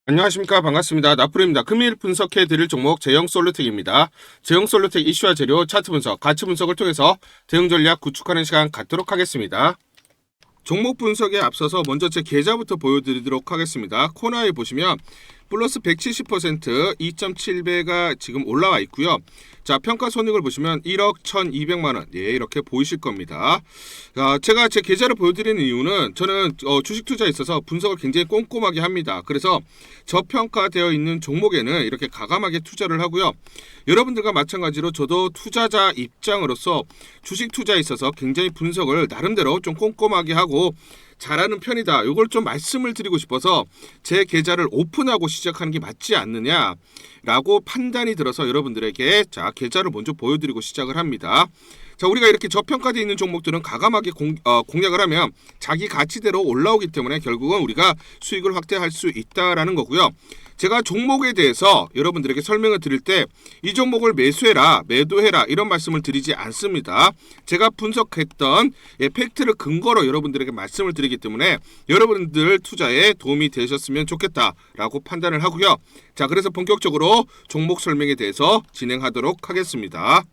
안녕하십니까. 반갑습니다. 나프로입니다. 금일 분석해드릴 종목 제형솔루텍입니다. 제형솔루텍 이슈와 재료, 차트 분석, 가치 분석을 통해서 대응 전략 구축하는 시간 갖도록 하겠습니다. 종목 분석에 앞서서 먼저 제 계좌부터 보여드리도록 하겠습니다. 코너에 보시면 플러스 170% 2.7배가 지금 올라와 있고요. 자, 평가 손익을 보시면 1억 1,200만원. 예, 이렇게 보이실 겁니다. 제가 제 계좌를 보여드리는 이유는 저는 주식 투자에 있어서 분석을 굉장히 꼼꼼하게 합니다. 그래서 저평가되어 있는 종목에는 이렇게 가감하게 투자를 하고요. 여러분들과 마찬가지로 저도 투자자 입장으로서 주식 투자에 있어서 굉장히 분석을 나름대로 좀 꼼꼼하게 하고 잘하는 편이다. 이걸 좀 말씀을 드리고 싶어서 제 계좌를 오픈하고 시작하는 게 맞지 않느냐라고 판단이 들어서 여러분들에게 자 계좌를 먼저 보여드리고 시작을 합니다. 자, 우리가 이렇게 저평가되어 있는 종목들은 가감하게 공략을 하면 자기 가치대로 올라오기 때문에 결국은 우리가 수익을 확대할 수 있다라는 거고요. 제가 종목에 대해서 여러분들에게 설명을 드릴 때 이 종목을 매수해라, 매도해라 이런 말씀을 드리지 않습니다. 제가 분석했던 팩트를 근거로 여러분들에게 말씀을 드리기 때문에 여러분들 투자에 도움이 되셨으면 좋겠다라고 판단을 하고요. 자, 그래서 본격적으로 종목 설명에 대해서 진행하도록 하겠습니다.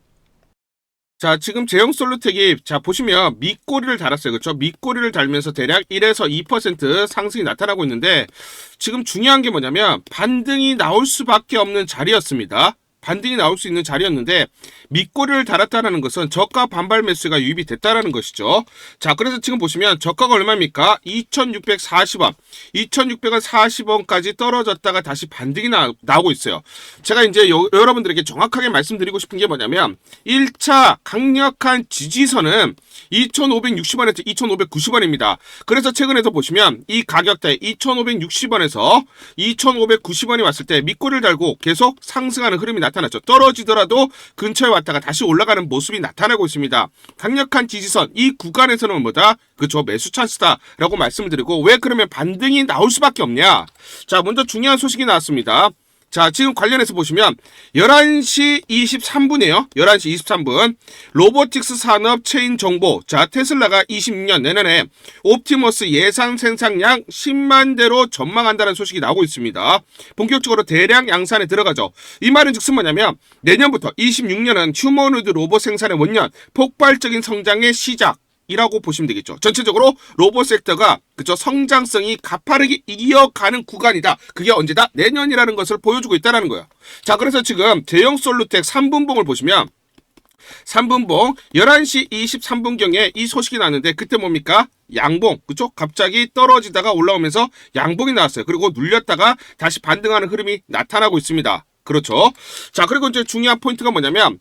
자, 지금 제형솔루텍이 자 보시면 밑꼬리를 달았어요. 그렇죠? 밑꼬리를 달면서 대략 1에서 2% 상승이 나타나고 있는데 지금 중요한 게 뭐냐면 반등이 나올 수밖에 없는 자리였습니다. 반등이 나올 수 있는 자리였는데 밑꼬리를 달았다는 것은 저가 반발 매수가 유입이 됐다라는 것이죠. 자, 그래서 지금 보시면 저가가 얼마입니까? 2,640원. 2,640원까지 떨어졌다가 다시 반등이 나오고 있어요. 제가 이제 여러분들에게 정확하게 말씀드리고 싶은 게 뭐냐면 1차 강력한 지지선은 2,560원에서 2,590원입니다. 그래서 최근에도 보시면 이 가격대 2,560원에서 2,590원이 왔을 때 밑꼬리를 달고 계속 상승하는 흐름이 나타났죠. 떨어지더라도 근처에 왔다가 다시 올라가는 모습이 나타나고 있습니다. 강력한 지지선 이 구간에서는 뭐다? 그쵸, 매수 찬스다라고 말씀을 드리고 왜 그러면 반등이 나올 수밖에 없냐? 자, 먼저 중요한 소식이 나왔습니다. 자, 지금 관련해서 보시면 11시 23분이에요. 11시 23분. 로보틱스 산업 체인 정보. 자, 테슬라가 26년 내년에 옵티머스 예상 생산량 10만 대로 전망한다는 소식이 나오고 있습니다. 본격적으로 대량 양산에 들어가죠. 이 말은 즉슨 뭐냐면 내년부터 26년은 휴머노이드 로봇 생산의 원년, 폭발적인 성장의 시작. 이라고 보시면 되겠죠. 전체적으로 로봇 섹터가 그쵸 성장성이 가파르게 이어가는 구간이다. 그게 언제다? 내년이라는 것을 보여주고 있다는 거예요. 자, 그래서 지금 제형솔루텍 3분봉을 보시면 3분봉 11시 23분경에 이 소식이 나왔는데 그때 뭡니까? 양봉, 그쵸? 갑자기 떨어지다가 올라오면서 양봉이 나왔어요. 그리고 눌렸다가 다시 반등하는 흐름이 나타나고 있습니다. 그렇죠? 자, 그리고 이제 중요한 포인트가 뭐냐면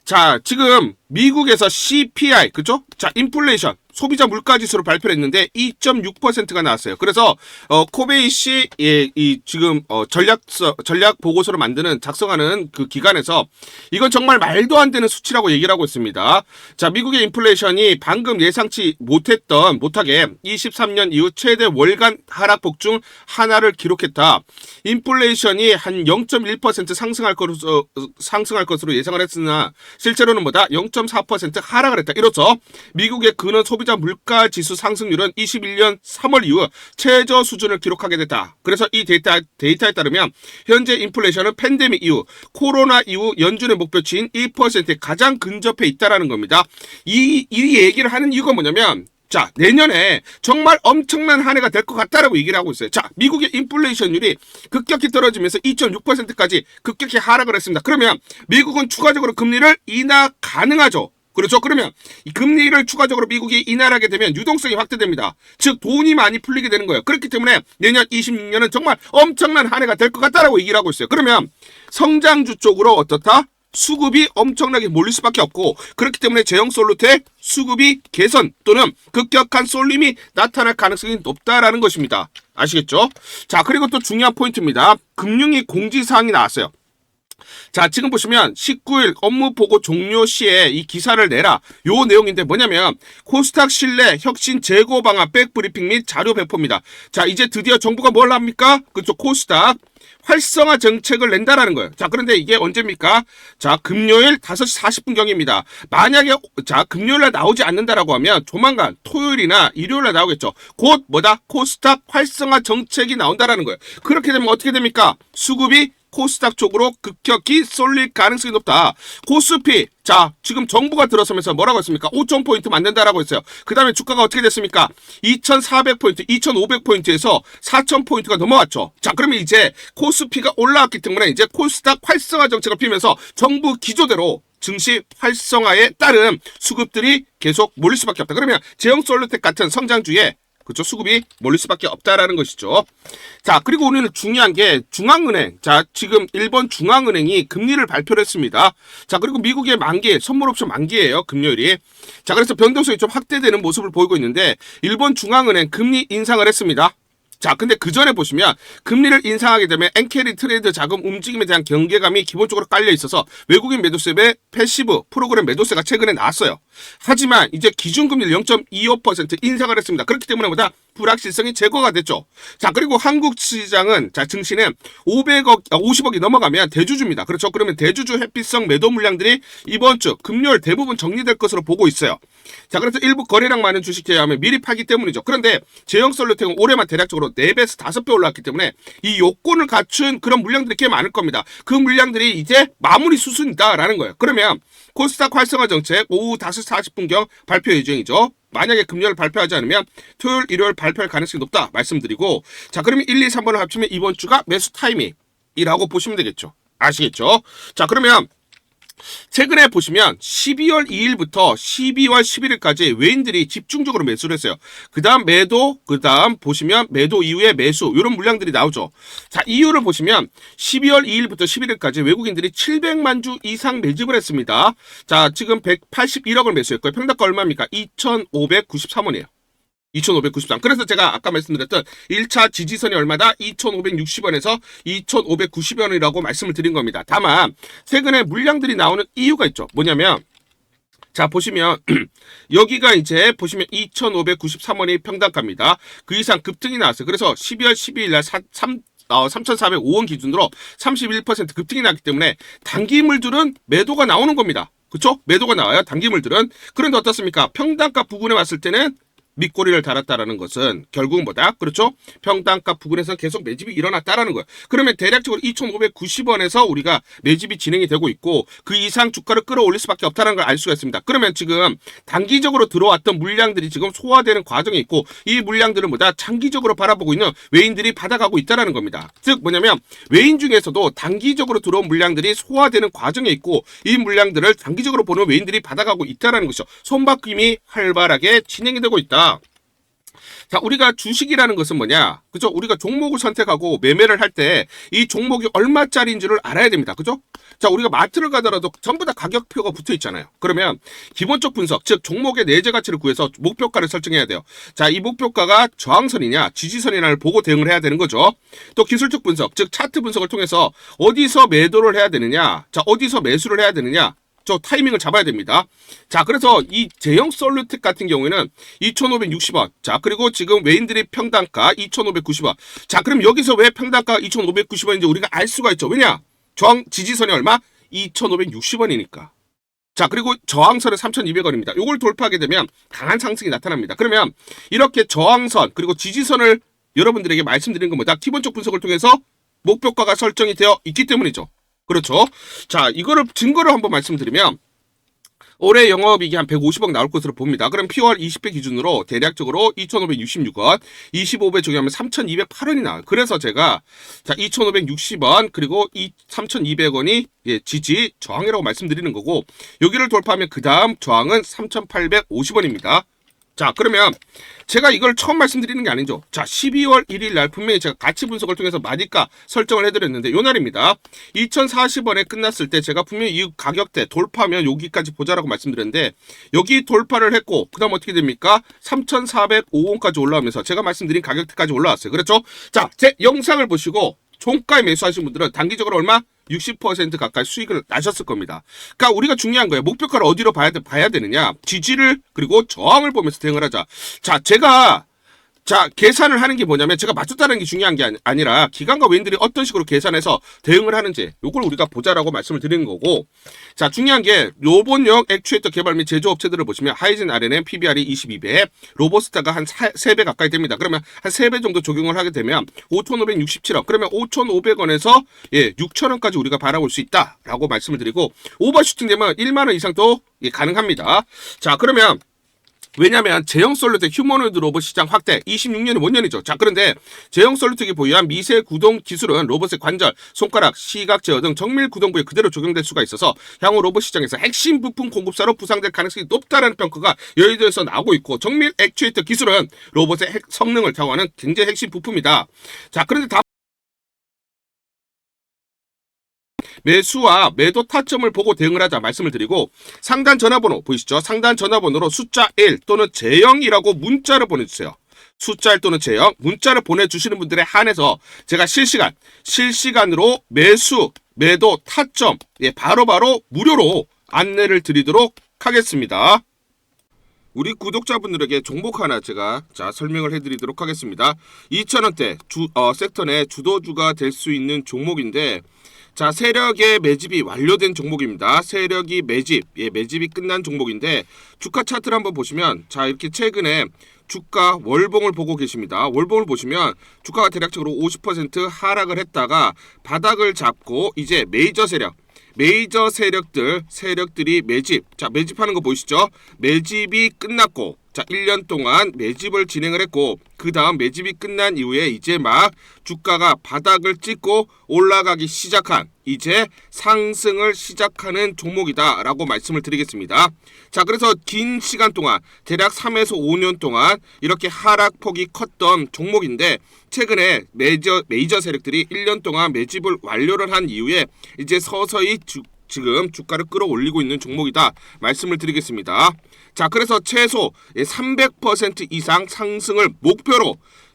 자, 지금 미국에서 CPI, 그죠? 자, 인플레이션, 소비자 물가 지수를 발표를 했는데 2.6%가 나왔어요. 그래서 코베이시 이 지금 전략 보고서를 만드는 작성하는 그 기관에서 이건 정말 말도 안 되는 수치라고 얘기를 하고 있습니다. 자, 미국의 인플레이션이 방금 예상치 못하게 23년 이후 최대 월간 하락폭 중 하나를 기록했다. 인플레이션이 한 0.1% 상승할 것으로 예상을 했으나 실제로는 뭐다? 0.4% 하락을 했다. 이로써 미국의 근원 소비자 물가 지수 상승률은 21년 3월 이후 최저 수준을 기록하게 됐다. 그래서 이 데이터에 따르면 현재 인플레이션은 팬데믹 이후 코로나 이후 연준의 목표치인 1%에 가장 근접해 있다라는 겁니다. 이 얘기를 하는 이유가 뭐냐면 자, 내년에 정말 엄청난 한 해가 될 것 같다라고 얘기를 하고 있어요. 자, 미국의 인플레이션율이 급격히 떨어지면서 2.6%까지 급격히 하락을 했습니다. 그러면 미국은 추가적으로 금리를 인하 가능하죠. 그렇죠? 그러면 이 금리를 추가적으로 미국이 인하하게 되면 유동성이 확대됩니다. 즉 돈이 많이 풀리게 되는 거예요. 그렇기 때문에 내년 26년은 정말 엄청난 한 해가 될 것 같다라고 얘기를 하고 있어요. 그러면 성장주 쪽으로 어떻다? 수급이 엄청나게 몰릴 수밖에 없고 그렇기 때문에 제형솔루텍 수급이 개선 또는 급격한 쏠림이 나타날 가능성이 높다라는 것입니다. 아시겠죠? 자, 그리고 또 중요한 포인트입니다. 금융위 공지사항이 나왔어요. 자, 지금 보시면 19일 업무 보고 종료 시에 이 기사를 내라. 요 내용인데 뭐냐면 코스닥 신뢰 혁신 재고 방안 백브리핑 및 자료 배포입니다. 자, 이제 드디어 정부가 뭘 합니까? 그쪽 코스닥 활성화 정책을 낸다라는 거예요. 자, 그런데 이게 언제입니까? 자, 금요일 5시 40분경입니다. 만약에 자, 금요일날 나오지 않는다라고 하면 조만간 토요일이나 일요일날 나오겠죠. 곧 뭐다? 코스닥 활성화 정책이 나온다라는 거예요. 그렇게 되면 어떻게 됩니까? 수급이 코스닥 쪽으로 급격히 쏠릴 가능성이 높다. 코스피, 자, 지금 정부가 들어서면서 뭐라고 했습니까? 5,000포인트 만든다라고 했어요. 그 다음에 주가가 어떻게 됐습니까? 2,400포인트, 2,500포인트에서 4,000포인트가 넘어왔죠. 자, 그러면 이제 코스피가 올라왔기 때문에 이제 코스닥 활성화 정책을 피면서 정부 기조대로 증시 활성화에 따른 수급들이 계속 몰릴 수밖에 없다. 그러면 제형솔루텍 같은 성장주에 그렇죠. 수급이 몰릴 수밖에 없다라는 것이죠. 자, 그리고 오늘 중요한 게 중앙은행. 자, 지금 일본 중앙은행이 금리를 발표를 했습니다. 자, 그리고 미국의 만기, 선물 옵션 만기예요. 금요일이. 자, 그래서 변동성이 좀 확대되는 모습을 보이고 있는데 일본 중앙은행 금리 인상을 했습니다. 자, 근데 그 전에 보시면 금리를 인상하게 되면 엔캐리 트레이드 자금 움직임에 대한 경계감이 기본적으로 깔려 있어서 외국인 매도세의 패시브 프로그램 매도세가 최근에 나왔어요. 하지만 이제 기준금리를 0.25% 인상을 했습니다. 그렇기 때문에 보다 불확실성이 제거가 됐죠. 자, 그리고 한국 시장은 자, 증시는 50억이 넘어가면 대주주입니다. 그렇죠. 그러면 대주주 회피성 매도 물량들이 이번 주 금요일 대부분 정리될 것으로 보고 있어요. 자, 그래서 일부 거래량 많은 주식 제외하면 미리 팔기 때문이죠. 그런데 제형솔루텍은 올해만 대략적으로 4배에서 5배 올랐기 때문에 이 요건을 갖춘 그런 물량들이 꽤 많을 겁니다. 그 물량들이 이제 마무리 수순이다라는 거예요. 그러면 코스닥 활성화 정책 오후 5시 40분경 발표 예정이죠. 만약에 금요일 발표하지 않으면 토요일, 일요일 발표할 가능성이 높다 말씀드리고, 자, 그러면 1, 2, 3번을 합치면 이번 주가 매수 타이밍이라고 보시면 되겠죠. 아시겠죠? 자, 그러면 최근에 보시면 12월 2일부터 12월 11일까지 외인들이 집중적으로 매수를 했어요. 그 다음 매도, 그 다음 보시면 매도 이후에 매수, 이런 물량들이 나오죠. 자, 이유를 보시면 12월 2일부터 11일까지 외국인들이 700만 주 이상 매집을 했습니다. 자, 지금 181억을 매수했고요. 평단가 얼마입니까? 2,593원이에요. 2,593. 그래서 제가 아까 말씀드렸던 1차 지지선이 얼마다? 2,560원에서 2,590원이라고 말씀을 드린 겁니다. 다만 최근에 물량들이 나오는 이유가 있죠. 뭐냐면 자, 보시면 여기가 이제 보시면 2,593원이 평단가입니다. 그 이상 급등이 나왔어요. 그래서 12월 12일 날 3,405원 기준으로 31% 급등이 났기 때문에 단기물들은 매도가 나오는 겁니다. 그렇죠? 매도가 나와요. 단기물들은. 그런데 어떻습니까? 평단가 부근에 왔을 때는 밑꼬리를 달았다라는 것은 결국은 뭐다? 그렇죠? 평단가 부근에서 계속 매집이 일어났다라는 거예요. 그러면 대략적으로 2,590원에서 우리가 매집이 진행이 되고 있고 그 이상 주가를 끌어올릴 수밖에 없다는 걸 알 수가 있습니다. 그러면 지금 단기적으로 들어왔던 물량들이 지금 소화되는 과정이 있고 이 물량들은 뭐다? 장기적으로 바라보고 있는 외인들이 받아가고 있다라는 겁니다. 즉 뭐냐면 외인 중에서도 단기적으로 들어온 물량들이 소화되는 과정에 있고 이 물량들을 장기적으로 보는 외인들이 받아가고 있다라는 것이죠. 손바뀜이 활발하게 진행이 되고 있다. 자, 우리가 주식이라는 것은 뭐냐? 그죠? 우리가 종목을 선택하고 매매를 할 때 이 종목이 얼마짜리인지를 알아야 됩니다. 그죠? 자, 우리가 마트를 가더라도 전부 다 가격표가 붙어 있잖아요. 그러면 기본적 분석, 즉 종목의 내재 가치를 구해서 목표가를 설정해야 돼요. 자, 이 목표가가 저항선이냐, 지지선이냐를 보고 대응을 해야 되는 거죠. 또 기술적 분석, 즉 차트 분석을 통해서 어디서 매도를 해야 되느냐, 자, 어디서 매수를 해야 되느냐, 저 타이밍을 잡아야 됩니다. 자, 그래서 이 제형솔루텍 같은 경우에는 2,560원. 자, 그리고 지금 외인들이 평단가 2,590원. 자, 그럼 여기서 왜 평단가 2,590원인지 우리가 알 수가 있죠. 왜냐? 저항 지지선이 얼마? 2,560원이니까. 자, 그리고 저항선은 3,200원입니다. 요걸 돌파하게 되면 강한 상승이 나타납니다. 그러면 이렇게 저항선 그리고 지지선을 여러분들에게 말씀드리는 겁니다. 기본적 분석을 통해서 목표가가 설정이 되어 있기 때문이죠. 그렇죠. 자, 이거를 증거를 한번 말씀드리면 올해 영업이익이 한 150억 나올 것으로 봅니다. 그럼 POR 20배 기준으로 대략적으로 2,566원, 25배 적용하면 3,208원이 나와요. 그래서 제가 자, 2,560원 그리고 3,200원이 예, 지지 저항이라고 말씀드리는 거고 여기를 돌파하면 그 다음 저항은 3,850원입니다. 자, 그러면 제가 이걸 처음 말씀드리는 게 아니죠. 자, 12월 1일 날 분명히 제가 가치 분석을 통해서 마디가 설정을 해드렸는데 요 날입니다. 2,040원에 끝났을 때 제가 분명히 이 가격대 돌파하면 여기까지 보자라고 말씀드렸는데 여기 돌파를 했고 그 다음 어떻게 됩니까? 3,405원까지 올라오면서 제가 말씀드린 가격대까지 올라왔어요. 그렇죠? 자, 제 영상을 보시고 종가에 매수하신 분들은 단기적으로 얼마? 60% 가까이 수익을 나셨을 겁니다. 그러니까 우리가 중요한 거예요. 목표가를 어디로 봐야 되느냐. 지지를 그리고 저항을 보면서 대응을 하자. 자, 계산을 하는 게 뭐냐면 제가 맞췄다는 게 중요한 게 아니라 기관과 외인들이 어떤 식으로 계산해서 대응을 하는지 요걸 우리가 보자라고 말씀을 드리는 거고, 자, 중요한 게 로봇용 액추에이터 개발 및 제조업체들을 보시면 하이젠 RNN PBR이 22배, 로보스타가 한 3배 가까이 됩니다. 그러면 한 3배 정도 적용을 하게 되면 5,567원, 그러면 5,500원에서 6,000원까지 우리가 바라볼 수 있다라고 말씀을 드리고, 오버슈팅 되면 1만원 이상도 가능합니다. 자, 그러면 왜냐면 제형 솔루텍 휴머노이드 로봇 시장 확대 26년이 원년이죠. 자, 그런데 제형 솔루텍이 보유한 미세 구동 기술은 로봇의 관절, 손가락, 시각 제어 등 정밀 구동부에 그대로 적용될 수가 있어서 향후 로봇 시장에서 핵심 부품 공급사로 부상될 가능성이 높다는 평가가 여의도에서 나오고 있고, 정밀 액추에이터 기술은 로봇의 성능을 좌우하는 굉장히 핵심 부품이다. 자, 그런데 매수와 매도 타점을 보고 대응을 하자 말씀을 드리고, 상단 전화번호 보이시죠? 상단 전화번호로 숫자 1 또는 제형이라고 문자를 보내주세요. 숫자 1 또는 제형 문자를 보내주시는 분들에 한해서 제가 실시간으로 매수 매도 타점 바로바로 무료로 안내를 드리도록 하겠습니다. 우리 구독자분들에게 종목 하나 제가 설명을 해드리도록 하겠습니다. 2,000원대 섹터 내 주도주가 될 수 있는 종목인데, 자, 세력의 매집이 완료된 종목입니다. 세력이 매집이 끝난 종목인데, 주가 차트를 한번 보시면, 자, 이렇게 최근에 주가 월봉을 보고 계십니다. 월봉을 보시면 주가가 대략적으로 50% 하락을 했다가 바닥을 잡고 이제 메이저 세력들이 매집하는 거 보이시죠? 매집이 끝났고, 자, 1년 동안 매집을 진행을 했고, 그 다음 매집이 끝난 이후에 이제 막 주가가 바닥을 찍고 올라가기 시작한, 이제 상승을 시작하는 종목이다 라고 말씀을 드리겠습니다. 자, 그래서 긴 시간 동안 대략 3에서 5년 동안 이렇게 하락폭이 컸던 종목인데, 최근에 메이저 세력들이 1년 동안 매집을 완료를 한 이후에 이제 서서히 지금 주가를 끌어올리고 있는 종목이다 말씀을 드리겠습니다. 자, 그래서 최소 300% 이상 상승을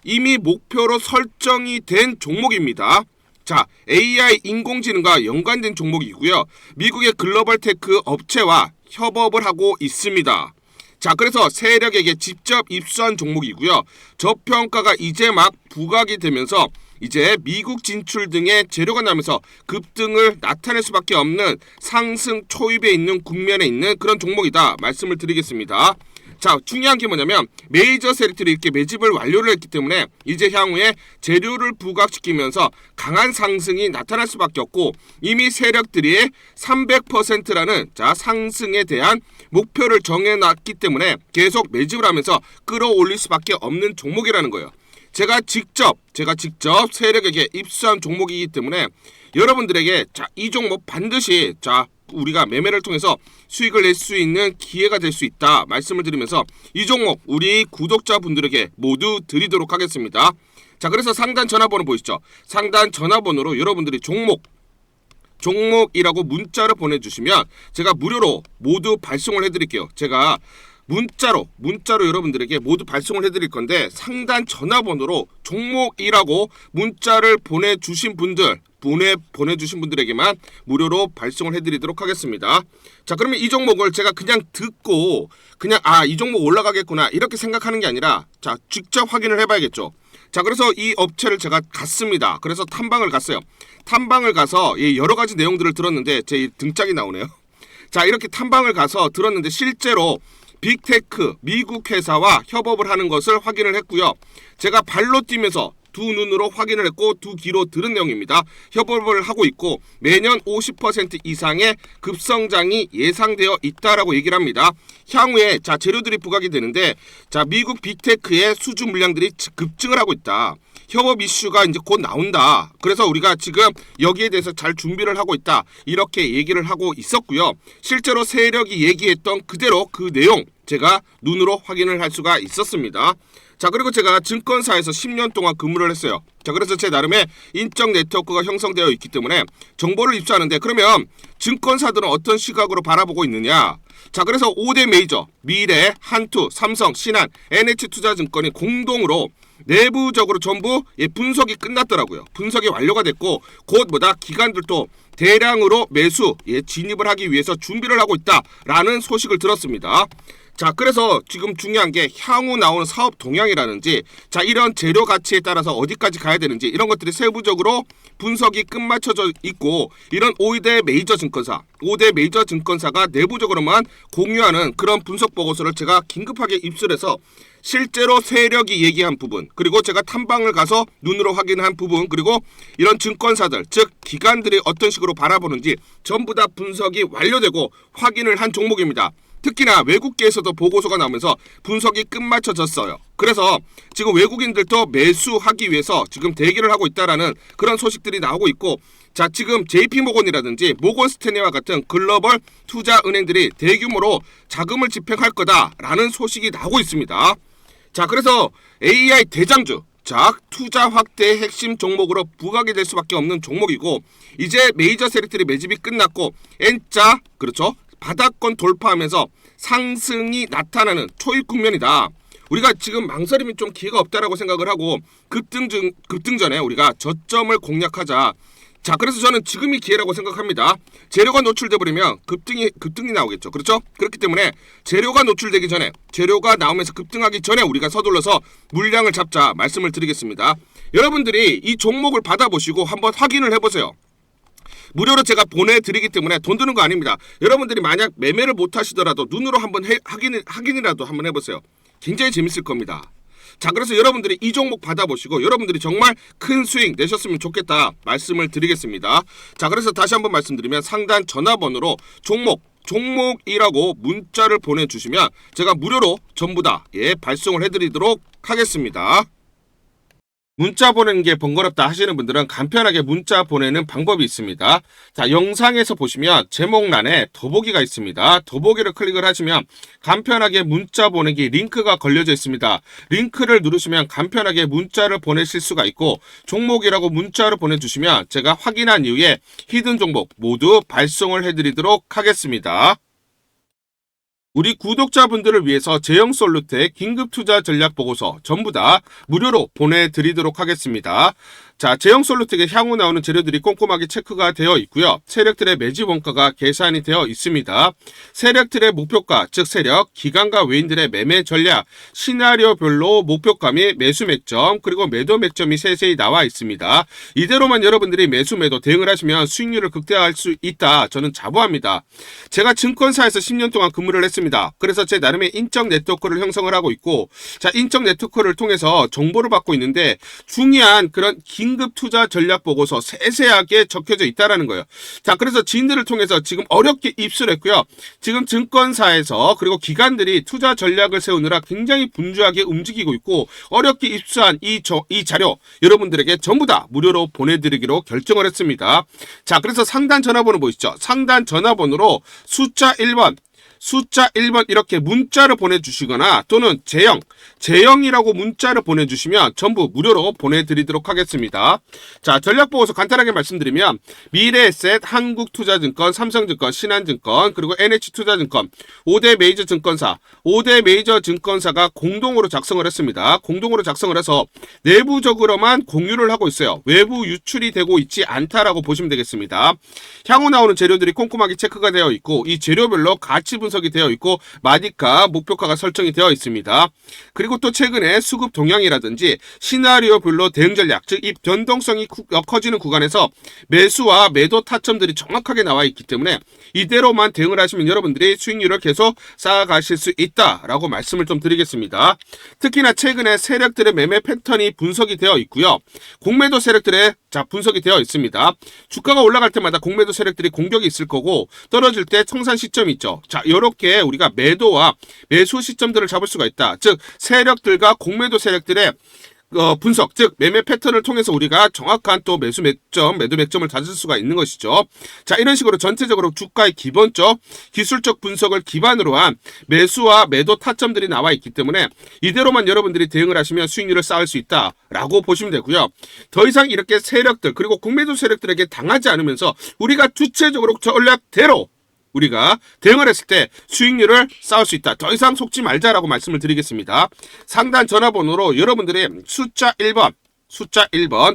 이미 목표로 설정이 된 종목입니다. 자, AI 인공지능과 연관된 종목이고요. 미국의 글로벌 테크 업체와 협업을 하고 있습니다. 자, 그래서 세력에게 직접 입수한 종목이고요. 저평가가 이제 막 부각이 되면서 이제 미국 진출 등의 재료가 나면서 급등을 나타낼 수밖에 없는 상승 초입에 있는 국면에 있는 그런 종목이다 말씀을 드리겠습니다. 자, 중요한 게 뭐냐면 메이저 세력들이 이렇게 매집을 완료를 했기 때문에 이제 향후에 재료를 부각시키면서 강한 상승이 나타날 수밖에 없고, 이미 세력들이 300%라는 상승에 대한 목표를 정해놨기 때문에 계속 매집을 하면서 끌어올릴 수밖에 없는 종목이라는 거예요. 제가 직접 세력에게 입수한 종목이기 때문에 여러분들에게 이 종목 반드시 우리가 매매를 통해서 수익을 낼 수 있는 기회가 될 수 있다 말씀을 드리면서 이 종목 우리 구독자분들에게 모두 드리도록 하겠습니다. 자, 그래서 상단 전화번호 보이시죠? 상단 전화번호로 여러분들이 종목이라고 문자를 보내주시면 제가 무료로 모두 발송을 해드릴게요. 제가 문자로 여러분들에게 모두 발송을 해드릴 건데, 상단 전화번호로 종목이라고 문자를 보내주신 분들에게만 무료로 발송을 해드리도록 하겠습니다. 자, 그러면 이 종목을 제가 그냥 듣고 이 종목 올라가겠구나 이렇게 생각하는 게 아니라 직접 확인을 해봐야겠죠. 자, 그래서 이 업체를 제가 갔습니다. 그래서 탐방을 갔어요. 탐방을 가서 여러 가지 내용들을 들었는데 제 등짝이 나오네요. 자, 이렇게 탐방을 가서 들었는데 실제로 빅테크 미국 회사와 협업을 하는 것을 확인을 했고요. 제가 발로 뛰면서 두 눈으로 확인을 했고 두 귀로 들은 내용입니다. 협업을 하고 있고 매년 50% 이상의 급성장이 예상되어 있다라고 얘기를 합니다. 향후에 재료들이 부각이 되는데 미국 빅테크의 수주 물량들이 급증을 하고 있다. 협업 이슈가 이제 곧 나온다. 그래서 우리가 지금 여기에 대해서 잘 준비를 하고 있다. 이렇게 얘기를 하고 있었고요. 실제로 세력이 얘기했던 그대로 그 내용 제가 눈으로 확인을 할 수가 있었습니다. 자, 그리고 제가 증권사에서 10년 동안 근무를 했어요. 자, 그래서 제 나름의 인적 네트워크가 형성되어 있기 때문에 정보를 입수하는데, 그러면 증권사들은 어떤 시각으로 바라보고 있느냐? 자, 그래서 5대 메이저 미래, 한투, 삼성, 신한, NH투자증권이 공동으로 내부적으로 전부 분석이 끝났더라고요. 분석이 완료가 됐고 곧 기관들도 대량으로 매수 진입을 하기 위해서 준비를 하고 있다라는 소식을 들었습니다. 자, 그래서 지금 중요한 게 향후 나오는 사업 동향이라든지, 자, 이런 재료 가치에 따라서 어디까지 가야 되는지 이런 것들이 세부적으로 분석이 끝마쳐져 있고, 이런 5대 메이저 증권사가 내부적으로만 공유하는 그런 분석 보고서를 제가 긴급하게 입수해서 실제로 세력이 얘기한 부분, 그리고 제가 탐방을 가서 눈으로 확인한 부분, 그리고 이런 증권사들, 즉 기관들이 어떤 식으로 바라보는지 전부 다 분석이 완료되고 확인을 한 종목입니다. 특히나 외국계에서도 보고서가 나오면서 분석이 끝마쳐졌어요. 그래서 지금 외국인들도 매수하기 위해서 지금 대기를 하고 있다라는 그런 소식들이 나오고 있고, 자, 지금 JP모건이라든지 모건스탠리와 같은 글로벌 투자 은행들이 대규모로 자금을 집행할 거다라는 소식이 나오고 있습니다. 자, 그래서 AI 대장주, 자, 투자 확대의 핵심 종목으로 부각이 될 수밖에 없는 종목이고, 이제 메이저 세력들이 매집이 끝났고 N자, 그렇죠, 바닥권 돌파하면서 상승이 나타나는 초입 국면이다. 우리가 지금 망설임이 좀 기회가 없다라고 생각을 하고 급등 전에 우리가 저점을 공략하자. 자, 그래서 저는 지금이 기회라고 생각합니다. 재료가 노출돼 버리면 급등이 나오겠죠. 그렇죠? 그렇기 때문에 재료가 노출되기 전에, 재료가 나오면서 급등하기 전에 우리가 서둘러서 물량을 잡자 말씀을 드리겠습니다. 여러분들이 이 종목을 받아보시고 한번 확인을 해보세요. 무료로 제가 보내드리기 때문에 돈 드는 거 아닙니다. 여러분들이 만약 매매를 못 하시더라도 눈으로 한번 확인이라도 한번 해보세요. 굉장히 재밌을 겁니다. 자, 그래서 여러분들이 이 종목 받아보시고 여러분들이 정말 큰 수익 내셨으면 좋겠다 말씀을 드리겠습니다. 자, 그래서 다시 한번 말씀드리면 상단 전화번호로 종목이라고 문자를 보내주시면 제가 무료로 전부 다 발송을 해드리도록 하겠습니다. 문자 보내는 게 번거롭다 하시는 분들은 간편하게 문자 보내는 방법이 있습니다. 자, 영상에서 보시면 제목란에 더보기가 있습니다. 더보기를 클릭을 하시면 간편하게 문자 보내기 링크가 걸려져 있습니다. 링크를 누르시면 간편하게 문자를 보내실 수가 있고, 종목이라고 문자를 보내주시면 제가 확인한 이후에 히든 종목 모두 발송을 해드리도록 하겠습니다. 우리 구독자분들을 위해서 제형솔루텍 긴급투자 전략 보고서 전부 다 무료로 보내드리도록 하겠습니다. 자, 제형솔루텍에 향후 나오는 재료들이 꼼꼼하게 체크가 되어 있고요. 세력들의 매집 원가가 계산이 되어 있습니다. 세력들의 목표가, 즉 세력, 기관과 외인들의 매매 전략, 시나리오별로 목표가 및 매수 맥점, 그리고 매도 맥점이 세세히 나와 있습니다. 이대로만 여러분들이 매수 매도 대응을 하시면 수익률을 극대화할 수 있다. 저는 자부합니다. 제가 증권사에서 10년 동안 근무를 했습니다. 그래서 제 나름의 인적 네트워크를 형성을 하고 있고, 자, 인적 네트워크를 통해서 정보를 받고 있는데 중요한 그런 긴급 투자 전략 보고서 세세하게 적혀져 있다라는 거예요. 자, 그래서 지인들을 통해서 지금 어렵게 입수를 했고요. 지금 증권사에서 그리고 기관들이 투자 전략을 세우느라 굉장히 분주하게 움직이고 있고, 어렵게 입수한 이 자료 여러분들에게 전부 다 무료로 보내드리기로 결정을 했습니다. 자, 그래서 상단 전화번호 보이시죠? 상단 전화번호로 숫자 1번 이렇게 문자를 보내주시거나 또는 제형이라고 문자를 보내주시면 전부 무료로 보내드리도록 하겠습니다. 자, 전략보고서 간단하게 말씀드리면 미래에셋, 한국투자증권, 삼성증권, 신한증권, 그리고 NH투자증권 5대 메이저 증권사가 공동으로 작성을 했습니다. 공동으로 작성을 해서 내부적으로만 공유를 하고 있어요. 외부 유출이 되고 있지 않다라고 보시면 되겠습니다. 향후 나오는 재료들이 꼼꼼하게 체크가 되어 있고, 이 재료별로 가치 분석이 되어 있고 마디가, 목표가가 설정이 되어 있습니다. 그리고 또 최근에 수급 동향이라든지 시나리오별로 대응 전략, 즉 이 변동성이 커지는 구간에서 매수와 매도 타점들이 정확하게 나와 있기 때문에 이대로만 대응을 하시면 여러분들이 수익률을 계속 쌓아가실 수 있다라고 말씀을 좀 드리겠습니다. 특히나 최근에 세력들의 매매 패턴이 분석이 되어 있고요. 공매도 세력들의 분석이 되어 있습니다. 주가가 올라갈 때마다 공매도 세력들이 공격이 있을 거고, 떨어질 때 청산 시점이 있죠. 자, 이렇게 우리가 매도와 매수 시점들을 잡을 수가 있다. 즉 세력들과 공매도 세력들의 분석, 즉 매매 패턴을 통해서 우리가 정확한 또 매수 맥점, 매도 맥점을 찾을 수가 있는 것이죠. 자, 이런 식으로 전체적으로 주가의 기본적, 기술적 분석을 기반으로 한 매수와 매도 타점들이 나와 있기 때문에 이대로만 여러분들이 대응을 하시면 수익률을 쌓을 수 있다라고 보시면 되고요. 더 이상 이렇게 세력들, 그리고 국매도 세력들에게 당하지 않으면서 우리가 주체적으로 전략대로 우리가 대응을 했을 때 수익률을 쌓을 수 있다. 더 이상 속지 말자라고 말씀을 드리겠습니다. 상단 전화번호로 여러분들이 숫자 1번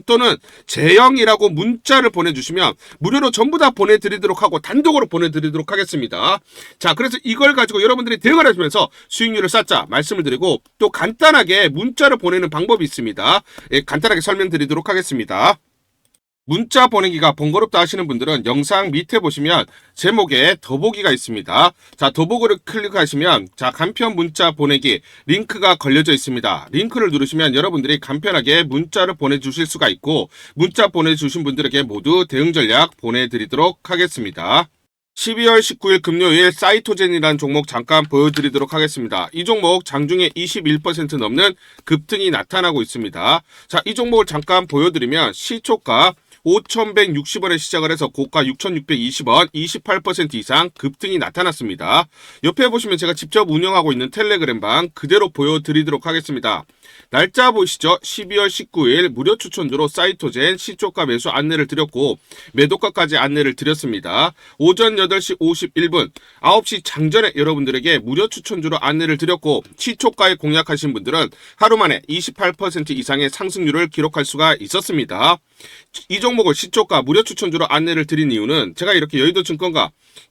또는 제영이라고 문자를 보내주시면 무료로 전부 다 보내드리도록 하고 단독으로 보내드리도록 하겠습니다. 자, 그래서 이걸 가지고 여러분들이 대응을 하시면서 수익률을 쌓자 말씀을 드리고, 또 간단하게 문자를 보내는 방법이 있습니다. 예, 간단하게 설명드리도록 하겠습니다. 문자 보내기가 번거롭다 하시는 분들은 영상 밑에 보시면 제목에 더보기가 있습니다. 자, 더보기를 클릭하시면 자, 간편 문자 보내기 링크가 걸려져 있습니다. 링크를 누르시면 여러분들이 간편하게 문자를 보내주실 수가 있고, 문자 보내주신 분들에게 모두 대응 전략 보내드리도록 하겠습니다. 12월 19일 금요일 사이토젠이라는 종목 잠깐 보여드리도록 하겠습니다. 이 종목 장중에 21% 넘는 급등이 나타나고 있습니다. 자, 이 종목을 잠깐 보여드리면 시초가 5,160원에 시작을 해서 고가 6,620원 28% 이상 급등이 나타났습니다. 옆에 보시면 제가 직접 운영하고 있는 텔레그램방 그대로 보여드리도록 하겠습니다. 날짜 보시죠. 12월 19일 무료 추천주로 사이토젠 시초가 매수 안내를 드렸고 매도가까지 안내를 드렸습니다. 오전 8시 51분 9시 장전에 여러분들에게 무료 추천주로 안내를 드렸고 시초가에 공략하신 분들은 하루 만에 28% 이상의 상승률을 기록할 수가 있었습니다. 이 종목을 시초가 무료 추천주로 안내를 드린 이유는 제가 이렇게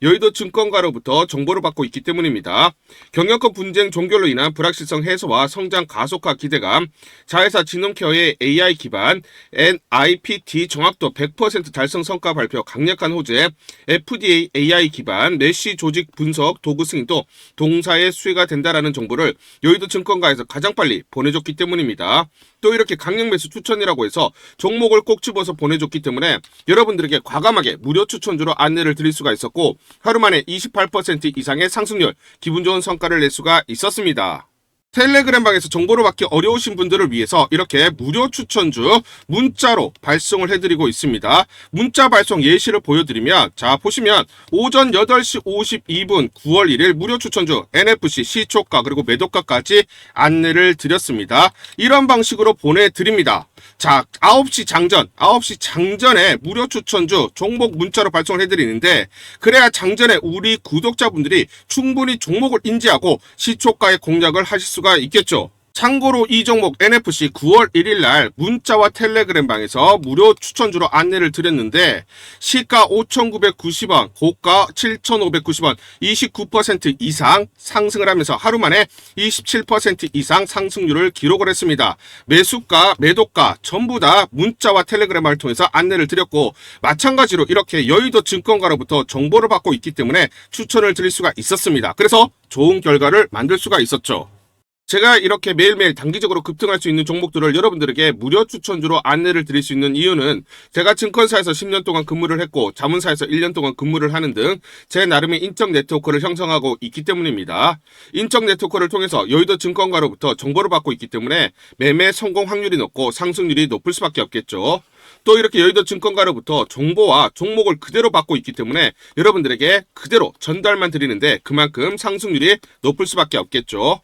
여의도증권가로부터 정보를 받고 있기 때문입니다. 경영권 분쟁 종결로 인한 불확실성 해소와 성장 가속화 기대감, 자회사 지놈케어의 AI 기반, NIPT 정확도 100% 달성 성과 발표 강력한 호재, FDA AI 기반, 메시 조직 분석 도구 승인도 동사의 수혜가 된다라는 정보를 여의도증권가에서 가장 빨리 보내줬기 때문입니다. 또 이렇게 강력 매수 추천이라고 해서 종목을 꼭 집어서 보내줬기 때문에 여러분들에게 과감하게 무료 추천주로 안내를 드릴 수가 있었고 하루 만에 28% 이상의 상승률, 기분 좋은 성과를 낼 수가 있었습니다. 텔레그램방에서 정보를 받기 어려우신 분들을 위해서 이렇게 무료 추천주 문자로 발송을 해드리고 있습니다. 문자 발송 예시를 보여드리면 자, 보시면 오전 8시 52분 9월 1일 무료 추천주 NFC 시초가 그리고 매도가까지 안내를 드렸습니다. 이런 방식으로 보내드립니다. 자, 9시 장전에 무료 추천주 종목 문자로 발송을 해드리는데 그래야 장전에 우리 구독자분들이 충분히 종목을 인지하고 시초가의 공략을 하실 수가 있겠죠. 참고로 이 종목 NFC 9월 1일 날 문자와 텔레그램 방에서 무료 추천주로 안내를 드렸는데 시가 5,990원, 고가 7,590원 29% 이상 상승을 하면서 하루 만에 27% 이상 상승률을 기록을 했습니다. 매수가, 매도가 전부 다 문자와 텔레그램을 통해서 안내를 드렸고 마찬가지로 이렇게 여의도 증권가로부터 정보를 받고 있기 때문에 추천을 드릴 수가 있었습니다. 그래서 좋은 결과를 만들 수가 있었죠. 제가 이렇게 매일매일 단기적으로 급등할 수 있는 종목들을 여러분들에게 무료 추천주로 안내를 드릴 수 있는 이유는 제가 증권사에서 10년 동안 근무를 했고 자문사에서 1년 동안 근무를 하는 등 제 나름의 인적 네트워크를 형성하고 있기 때문입니다. 인적 네트워크를 통해서 여의도 증권가로부터 정보를 받고 있기 때문에 매매 성공 확률이 높고 상승률이 높을 수밖에 없겠죠. 또 이렇게 여의도 증권가로부터 정보와 종목을 그대로 받고 있기 때문에 여러분들에게 그대로 전달만 드리는데 그만큼 상승률이 높을 수밖에 없겠죠.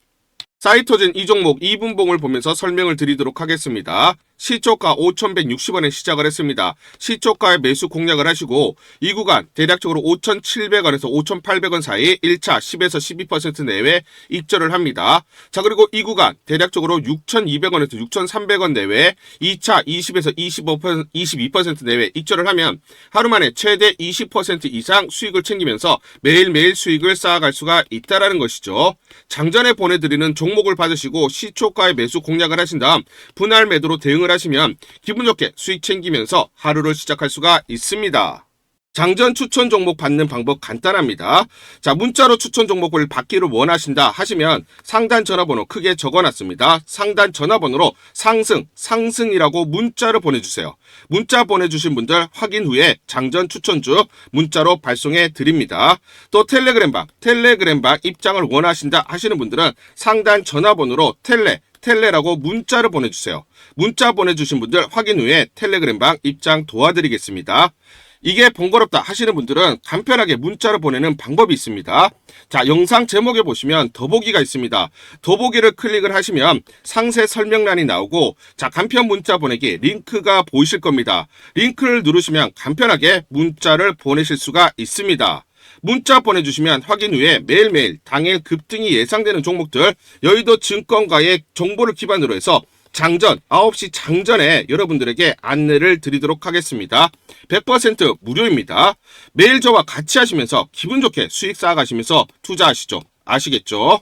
사이토젠 이 종목 2분봉을 보면서 설명을 드리도록 하겠습니다. 시초가 5,160원에 시작을 했습니다. 시초가에 매수 공략을 하시고 이 구간 대략적으로 5,700원에서 5,800원 사이 1차 10에서 12% 내외 익절을 합니다. 자, 그리고 이 구간 대략적으로 6,200원에서 6,300원 내외 2차 20에서 22% 내외 익절을 하면 하루 만에 최대 20% 이상 수익을 챙기면서 매일매일 수익을 쌓아갈 수가 있다는 것이죠. 장전에 보내드리는 종목을 받으시고 시초가에 매수 공략을 하신 다음 분할 매도로 대응을 하시면 기분 좋게 수익 챙기면서 하루를 시작할 수가 있습니다. 장전 추천 종목 받는 방법 간단합니다. 자, 문자로 추천 종목을 받기를 원하신다 하시면 상단 전화번호 크게 적어놨습니다. 상단 전화번호로 상승이라고 문자를 보내주세요. 문자 보내주신 분들 확인 후에 장전 추천주 문자로 발송해 드립니다. 또 텔레그램방 입장을 원하신다 하시는 분들은 상단 전화번호로 텔레라고 문자를 보내주세요. 문자 보내주신 분들 확인 후에 텔레그램방 입장 도와드리겠습니다. 이게 번거롭다 하시는 분들은 간편하게 문자로 보내는 방법이 있습니다. 자, 영상 제목에 보시면 더보기가 있습니다. 더보기를 클릭을 하시면 상세 설명란이 나오고, 자, 간편 문자 보내기 링크가 보이실 겁니다. 링크를 누르시면 간편하게 문자를 보내실 수가 있습니다. 문자 보내주시면 확인 후에 매일매일 당일 급등이 예상되는 종목들, 여의도 증권가의 정보를 기반으로 해서 장전 9시 장전에 여러분들에게 안내를 드리도록 하겠습니다. 100% 무료입니다. 매일 저와 같이 하시면서 기분 좋게 수익 쌓아가시면서 투자하시죠. 아시겠죠?